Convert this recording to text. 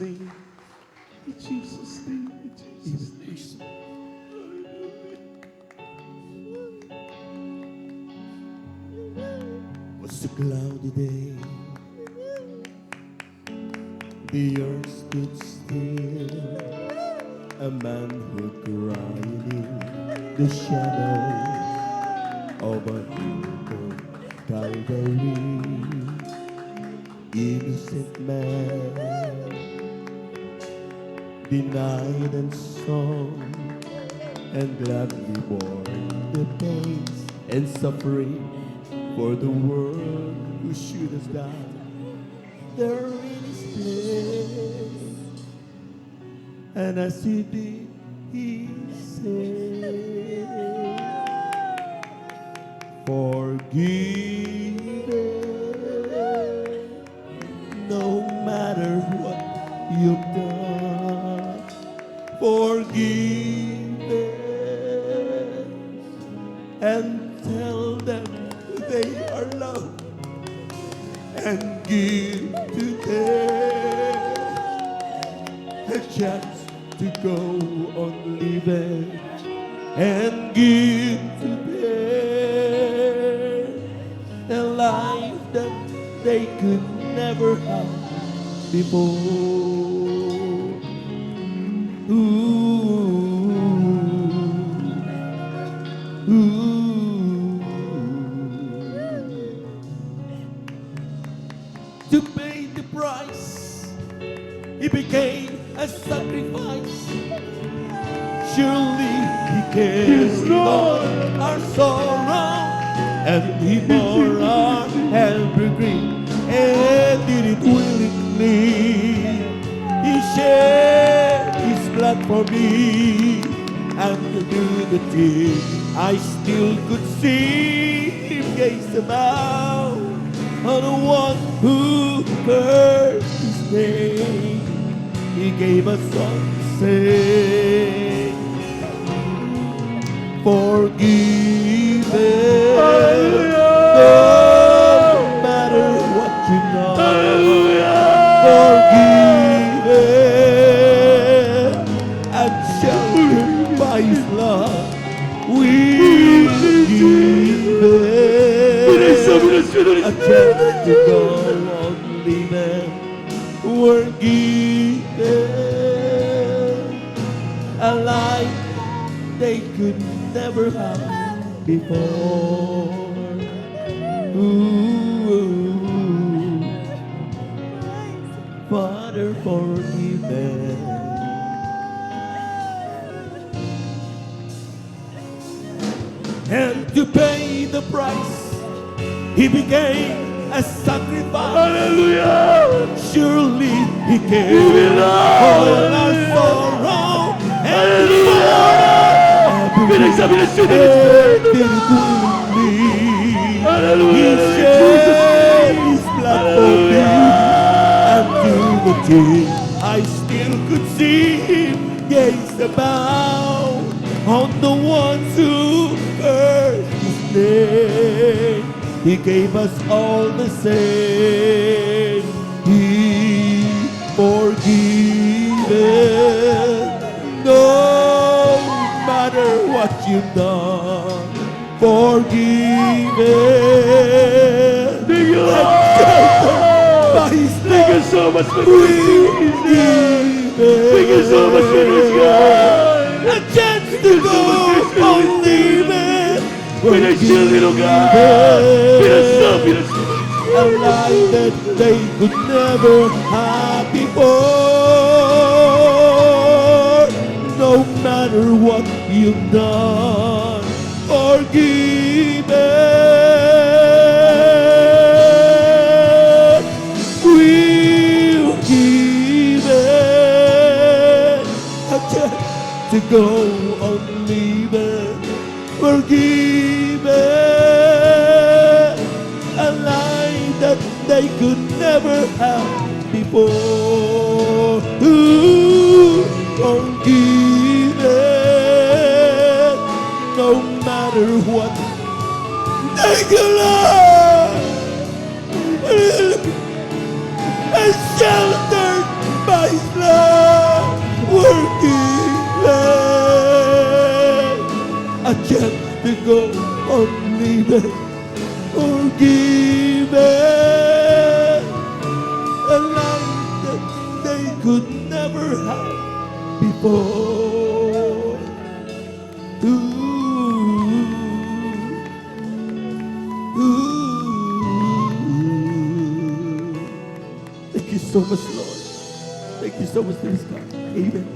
name. In Jesus' name. In Jesus' name. Was a cloudy day. The earth stood still. A manhood crying in the shadow of a hill Calvary. Innocent man, denied and sown, and gladly bore the pains and suffering for the world who should have died. There in his place, and as he did, he said, forgiven, no matter what you've done, forgiven, and tell them they are loved, and give to them a chance to go on living, and give to them a life that they could never have before. To pay the price, he became a sacrifice. Surely he carried all our sorrow, and he bore our every grief, and did it willingly. He shed his blood for me, and through the tears I still could see him gaze about on the one who heard his name. He gave us song to sing. Forgiven, no matter what you've done. Forgiven and sheltered by his love. We give a chance to go on living. We're given a life they could never have before. Ooh, Father, forgive them. And to pay the price, he became a sacrifice. Hallelujah! Surely he carried all our sorrow, and for every did it willingly. He shed his blood for me, and through the tears I still could see him gaze about on the ones who heard his name. He gave us all the same. He forgiven, no matter what you've done. Forgiven, thank you, Lord. By his Thank you so much for this. Thank you so much for this, God. A chance to go on living. Pinagsilbi, oh God. Pinagsilbi. A life that they could never have before. No matter what you've done, forgiven. We'll give it a chance to go on living. Forgiven, a life that they could never have before. Ooh, forgiven, no matter what. Thank you, Lord. And sheltered by his forgiven, forgiven. A life that they could never have before. Thank you so much, Lord. Thank you so much, praise God. Amen.